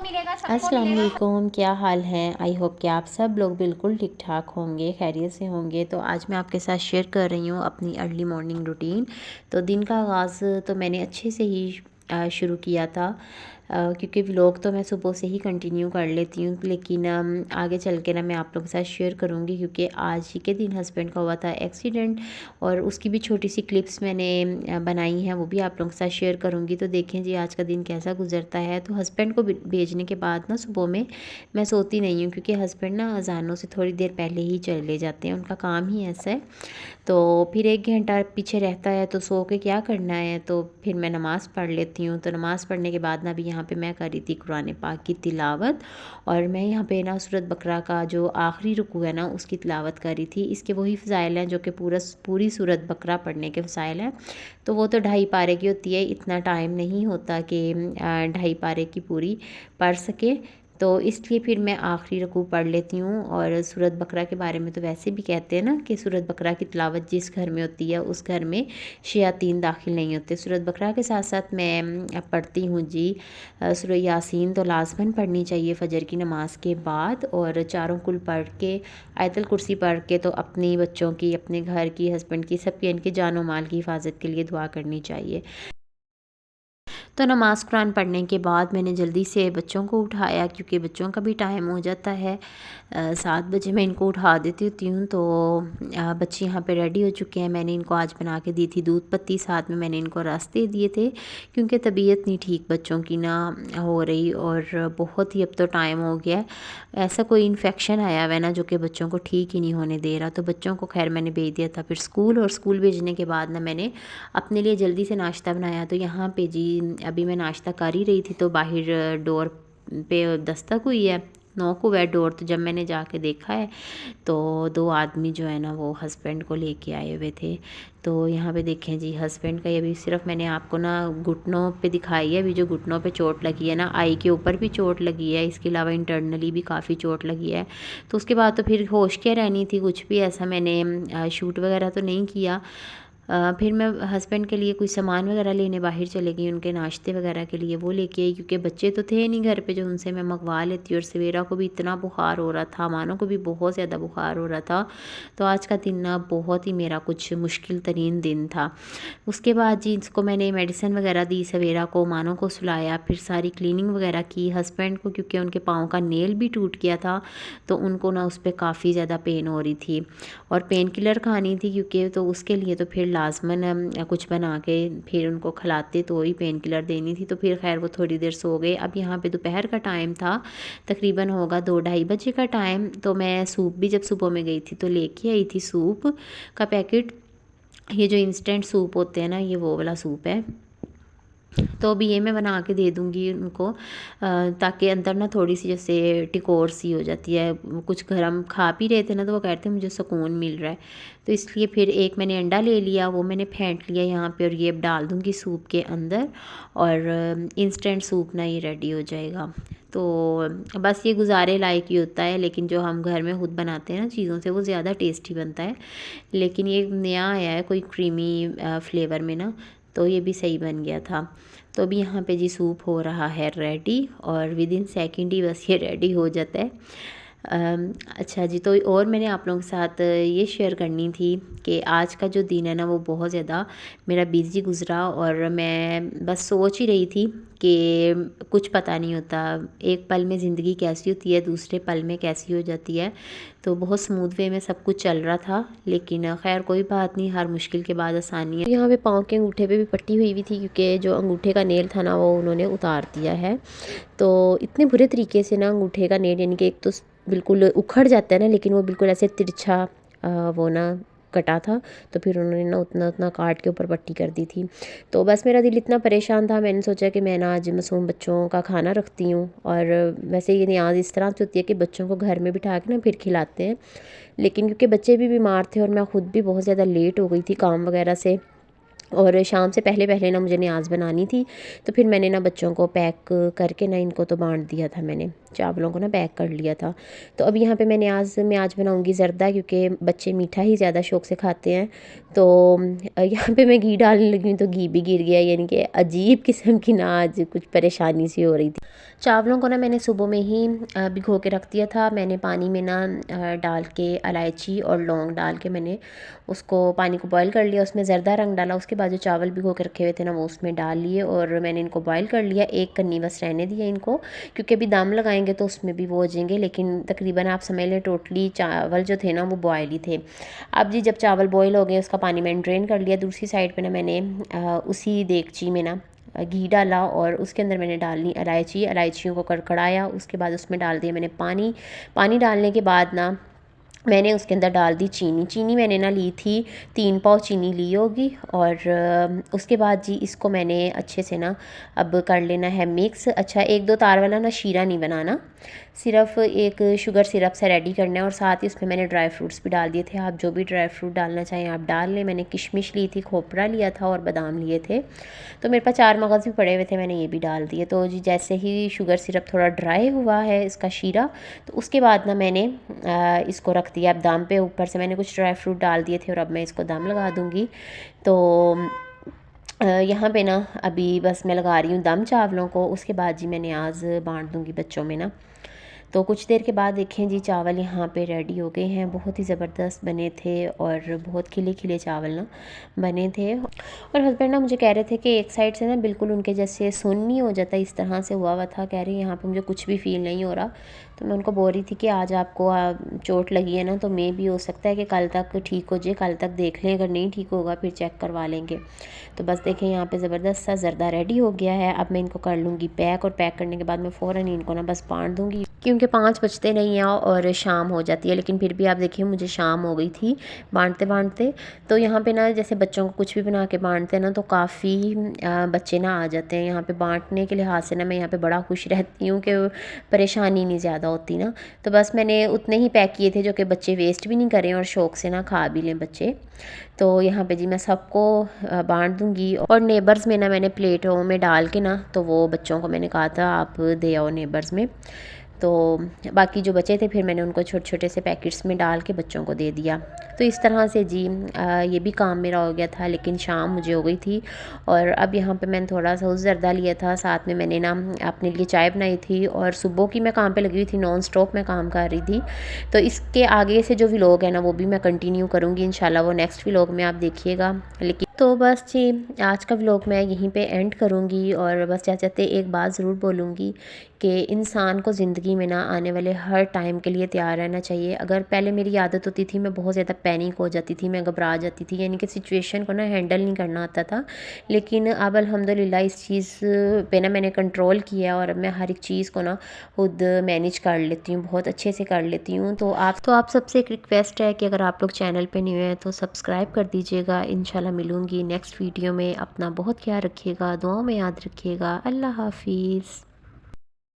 मिलेगा, सबको अस्सलाम मिलेगा। वालेकुम, क्या हाल है। आई होप कि आप सब लोग बिल्कुल ठीक ठाक होंगे, खैरियत से होंगे। तो आज मैं आपके साथ शेयर कर रही हूँ अपनी अर्ली मॉर्निंग रूटीन। तो दिन का आगाज़ तो मैंने अच्छे से ही शुरू किया था, क्योंकि व्लॉग तो मैं सुबह से ही कंटिन्यू कर लेती हूँ, लेकिन आगे चल के ना मैं आप लोगों के साथ शेयर करूँगी, क्योंकि आज ही के दिन हस्बैंड का हुआ था एक्सीडेंट और उसकी भी छोटी सी क्लिप्स मैंने बनाई हैं, वो भी आप लोगों के साथ शेयर करूँगी। तो देखें जी आज का दिन कैसा गुजरता है। तो हस्बैंड को भेजने के बाद ना सुबह में मैं सोती नहीं हूँ, क्योंकि हस्बैंड ना अजानों से थोड़ी देर पहले ही चले जाते हैं, उनका काम ही ऐसा है। तो फिर 1 घंटा पीछे रहता है, तो सो के क्या करना है, तो फिर मैं नमाज़ पढ़ लेती हूँ। तो नमाज़ पढ़ने के बाद ना अभी यहाँ पे मैं कर रही थी कुरान पाक की तिलावत, और मैं यहाँ पे ना सूरत बकरा का जो आखिरी रुकू है ना उसकी तिलावत कर रही थी। इसके वही फ़ज़ाइल हैं जो कि पूरी सूरत बकरा पढ़ने के फ़ज़ाइल हैं। तो वो तो 2.5 पारे की होती है, इतना टाइम नहीं होता कि 2.5 पारे की पूरी पढ़ सके। तो इसलिए फिर मैं आखिरी रुकू पढ़ लेती हूँ। और सूरत बकरा के बारे में तो वैसे भी कहते हैं ना कि सूरत बकरा की तिलावत जिस घर में होती है उस घर में शयातीन दाखिल नहीं होते। सूरत बकरा के साथ साथ मैं पढ़ती हूँ जी सूरह यासीन तो लाजमन पढ़नी चाहिए फ़जर की नमाज के बाद, और चारों कुल पढ़ के आयतल कुर्सी पढ़ के तो अपनी बच्चों की, अपने घर की, हस्बैंड की, सबकी, इनके जान माल की हिफाजत के लिए दुआ करनी चाहिए। तो नमाज़ कुरान पढ़ने के बाद मैंने जल्दी से बच्चों को उठाया, क्योंकि बच्चों का भी टाइम हो जाता है। 7 बजे मैं इनको उठा देती होती हूँ। तो बच्चे यहाँ पे रेडी हो चुके हैं। मैंने इनको आज बना के दी थी दूध पत्ती, साथ में मैंने इनको रस दे दिए थे, क्योंकि तबीयत नहीं ठीक बच्चों की ना हो रही, और बहुत ही अब तो टाइम हो गया है, ऐसा कोई इन्फेक्शन आया हुआ है ना जो कि बच्चों को ठीक ही नहीं होने दे रहा। तो बच्चों को खैर मैंने भेज दिया था फिर स्कूल, और स्कूल भेजने के बाद ना मैंने अपने लिए जल्दी से नाश्ता बनाया। तो यहाँ पे जी अभी मैं नाश्ता कर ही रही थी, तो बाहर डोर पे दस्तक हुई है, नॉक हुआ है डोर। तो जब मैंने जाके देखा है तो 2 आदमी जो है ना वो हस्बैंड को लेके आए हुए थे। तो यहाँ पे देखें जी हस्बैंड का, ये भी सिर्फ मैंने आपको ना घुटनों पे दिखाई है, अभी जो घुटनों पे चोट लगी है ना, आई के ऊपर भी चोट लगी है, इसके अलावा इंटरनली भी काफ़ी चोट लगी है। तो उसके बाद तो फिर होश क्या रहनी थी, कुछ भी ऐसा मैंने शूट वगैरह तो नहीं किया। फिर मैं हस्बैंड के लिए कोई सामान वगैरह लेने बाहर चले गई, उनके नाश्ते वगैरह के लिए वो लेके आई, क्योंकि बच्चे तो थे नहीं घर पे जो उनसे मैं मंगवा लेती। और सवेरा को भी इतना बुखार हो रहा था, मानो को भी बहुत ज़्यादा बुखार हो रहा था। तो आज का दिन ना बहुत ही मेरा कुछ मुश्किल तरीन दिन था। उसके बाद जी इसको मैंने मेडिसिन वगैरह दी, सवेरा को, मानो को सुलाया, फिर सारी क्लीनिंग वगैरह की। हस्बैंड को क्योंकि उनके पाँव का नेल भी टूट गया था, तो उनको ना उस पर काफ़ी ज़्यादा पेन हो रही थी, और पेन किलर खानी थी, क्योंकि तो उसके लिए तो फिर लाजमन कुछ बना के फिर उनको खिलाते, तो वही पेन किलर देनी थी। तो फिर खैर वो थोड़ी देर सो गए। अब यहाँ पे दोपहर का टाइम था, तकरीबन होगा 2-2:30 बजे का टाइम। तो मैं सूप भी जब सुबह में गई थी तो लेके आई थी सूप का पैकेट। ये जो इंस्टेंट सूप होते हैं ना, ये वो वाला सूप है। तो अभी ये मैं बना के दे दूँगी उनको, ताकि अंदर ना थोड़ी सी जैसे टिकोर सी हो जाती है। कुछ गर्म खा पी रहे थे ना, तो वो कहते हैं मुझे सुकून मिल रहा है। तो इसलिए फिर एक मैंने अंडा ले लिया, वो मैंने फेंट लिया यहाँ पे, और ये अब डाल दूँगी सूप के अंदर, और इंस्टेंट सूप ना ये रेडी हो जाएगा। तो बस ये गुजारे लायक ही होता है, लेकिन जो हम घर में खुद बनाते हैं ना चीज़ों से, वो ज़्यादा टेस्टी बनता है। लेकिन ये नया आया है कोई क्रीमी फ्लेवर में ना, तो ये भी सही बन गया था। तो अभी यहाँ पे जी सूप हो रहा है रेडी, और विद इन सेकेंड ही बस ये रेडी हो जाता है। अच्छा जी, तो और मैंने आप लोगों के साथ ये शेयर करनी थी कि आज का जो दिन है ना वो बहुत ज़्यादा मेरा बिज़ी गुज़रा, और मैं बस सोच ही रही थी कि कुछ पता नहीं होता, एक पल में ज़िंदगी कैसी होती है, दूसरे पल में कैसी हो जाती है। तो बहुत स्मूथ वे में सब कुछ चल रहा था, लेकिन खैर कोई बात नहीं, हर मुश्किल के बाद आसानी है। यहाँ पे पाँव के अंगूठे पे भी पट्टी हुई हुई थी, क्योंकि जो अंगूठे का नेल था ना वो उन्होंने उतार दिया है। तो इतने बुरे तरीके से ना अंगूठे का नेल, यानी कि एक तो बिल्कुल उखड़ जाता है ना, लेकिन वो बिल्कुल ऐसे तिरछा वो ना कटा था। तो फिर उन्होंने ना उतना उतना काट के ऊपर पट्टी कर दी थी। तो बस मेरा दिल इतना परेशान था, मैंने सोचा कि मैं ना आज मासूम बच्चों का खाना रखती हूँ, और वैसे ये न्याज इस तरह से होती है कि बच्चों को घर में बिठा के ना फिर खिलाते हैं। लेकिन क्योंकि बच्चे भी बीमार थे और मैं ख़ुद भी बहुत ज़्यादा लेट हो गई थी काम वगैरह से, और शाम से पहले पहले ना मुझे न्याज बनानी थी, तो फिर मैंने ना बच्चों को पैक करके ना इनको तो बांट दिया था मैंने। चावलों को ना पैक कर लिया था। तो अब यहाँ पे मैं आज बनाऊँगी ज़र्दा, क्योंकि बच्चे मीठा ही ज़्यादा शौक़ से खाते हैं। तो यहाँ पे मैं घी डालने लगी हूँ तो घी भी गिर गया, यानी कि अजीब किस्म की ना आज कुछ परेशानी सी हो रही थी। चावलों को ना मैंने सुबह में ही भिगो के रख दिया था। मैंने पानी में ना डाल के इलायची और लौंग डाल के मैंने उसको पानी को बॉईल कर लिया, उसमें ज़र्दा रंग डाला। उसके बाद जो चावल भिगो के रखे हुए थे ना वो उसमें डाल लिए और मैंने इनको बॉईल कर लिया। एक कन्नी बस रहने दिया इनको, क्योंकि अभी दम लगाएंगे तो उसमें भी वो हो जाएंगे, लेकिन तकरीबन आप समझ लें टोटली चावल जो थे ना वो बॉयल ही थे। अब जी जब चावल बॉयल हो गए उसका पानी मैंने ड्रेन कर लिया। दूसरी साइड पे ना मैंने उसी देगची में ना घी डाला और उसके अंदर मैंने डालनी इलायचियों को कड़कड़ाया। उसके बाद उसमें डाल दिया मैंने पानी। पानी डालने के बाद ना मैंने उसके अंदर डाल दी चीनी मैंने ना ली थी 3 पाव चीनी ली होगी। और उसके बाद जी इसको मैंने अच्छे से ना अब कर लेना है मिक्स। अच्छा, 1-2 तार वाला ना शीरा नहीं बनाना, सिर्फ एक शुगर सिरप से रेडी करना है। और साथ ही उसमें मैंने ड्राई फ्रूट्स भी डाल दिए थे। आप जो भी ड्राई फ्रूट डालना चाहें आप डाल लें। मैंने किशमिश ली थी, खोपरा लिया था और बादाम लिए थे। तो मेरे पास 4 मगज़ भी पड़े हुए थे, मैंने ये भी डाल दिए। तो जी जैसे ही शुगर सिरप थोड़ा ड्राई हुआ है इसका शीरा, तो उसके बाद ना मैंने इसको रख दिया अब दम पे। ऊपर से मैंने कुछ ड्राई फ्रूट डाल दिए थे और अब मैं इसको दम लगा दूँगी। तो यहाँ पे ना अभी बस मैं लगा रही हूँ दम चावलों को। उसके बाद जी मैं न्याज़ बाँट दूँगी बच्चों में ना। तो कुछ देर के बाद देखें जी चावल यहाँ पे रेडी हो गए हैं। बहुत ही ज़बरदस्त बने थे और बहुत खिले खिले चावल ना बने थे। और हस्बैंड ना मुझे कह रहे थे कि एक साइड से ना बिल्कुल उनके जैसे सुन्न नहीं हो जाता, इस तरह से हुआ था। कह रहे यहाँ पे मुझे कुछ भी फील नहीं हो रहा। तो मैं उनको बोल रही थी कि आज आपको चोट लगी है ना, तो मे भी हो सकता है कि कल तक ठीक हो जाए, कल तक देख लें, अगर नहीं ठीक होगा फिर चेक करवा लेंगे। तो बस देखें यहाँ पे ज़बरदस्त सा ज़र्दा रेडी हो गया है। अब मैं इनको कर लूँगी पैक और पैक करने के बाद मैं फ़ौरन इनको ना बस बाँट दूँगी, क्योंकि 5 बजते नहीं हैं और शाम हो जाती है। लेकिन फिर भी आप देखिए मुझे शाम हो गई थी बाँटते बाँटते। तो यहाँ पे ना जैसे बच्चों को कुछ भी बना के बाँटते हैं ना तो काफ़ी बच्चे ना आ जाते हैं यहाँ पे बाँटने के लिहाज से ना। मैं यहाँ पे बड़ा खुश रहती हूँ कि परेशानी नहीं ज़्यादा होती ना। तो बस मैंने उतने ही पैक किए थे जो कि बच्चे वेस्ट भी नहीं करें और शौक़ से ना खा भी लें बच्चे। तो यहाँ पे जी मैं सबको बाँट दूँगी। और नेबर्स में ना मैंने प्लेटों में डाल के ना, तो वो बच्चों को मैंने कहा था आप दे आओ नेबर्स में। तो बाकी जो बचे थे फिर मैंने उनको छोटे छोटे से पैकेट्स में डाल के बच्चों को दे दिया। तो इस तरह से जी ये भी काम मेरा हो गया था। लेकिन शाम मुझे हो गई थी और अब यहाँ पे मैंने थोड़ा सा उस ज़र्दा लिया था, साथ में मैंने ना अपने लिए चाय बनाई थी और सुबह की मैं काम पे लगी हुई थी, नॉन स्टॉप मैं काम कर रही थी। तो इसके आगे से जो व्लॉग है ना वो भी मैं कंटिन्यू करूँगी इंशाल्लाह, वो नेक्स्ट व्लॉग में आप देखिएगा। लेकिन तो बस जी आज का व्लॉग मैं यहीं पे एंड करूँगी और बस चाहते एक बात ज़रूर बोलूँगी कि इंसान को ज़िंदगी में ना आने वाले हर टाइम के लिए तैयार रहना चाहिए। अगर पहले मेरी आदत होती थी, मैं बहुत ज़्यादा पैनिक हो जाती थी, मैं घबरा जाती थी, यानी कि सिचुएशन को ना हैंडल नहीं करना आता था। लेकिन अब अल्हम्दुलिल्लाह इस चीज़ पे ना मैंने कंट्रोल किया और अब मैं हर एक चीज़ को ना खुद मैनेज कर लेती हूँ, बहुत अच्छे से कर लेती हूँ। तो आप सबसे एक रिक्वेस्ट है कि अगर आप लोग चैनल पे न्यू हैं तो सब्सक्राइब कर दीजिएगा। इंशाल्लाह मिलूँगी नेक्स्ट वीडियो में। अपना बहुत ख्याल रखिएगा, दुआओं में याद रखिएगा। अल्लाह हाफिज़।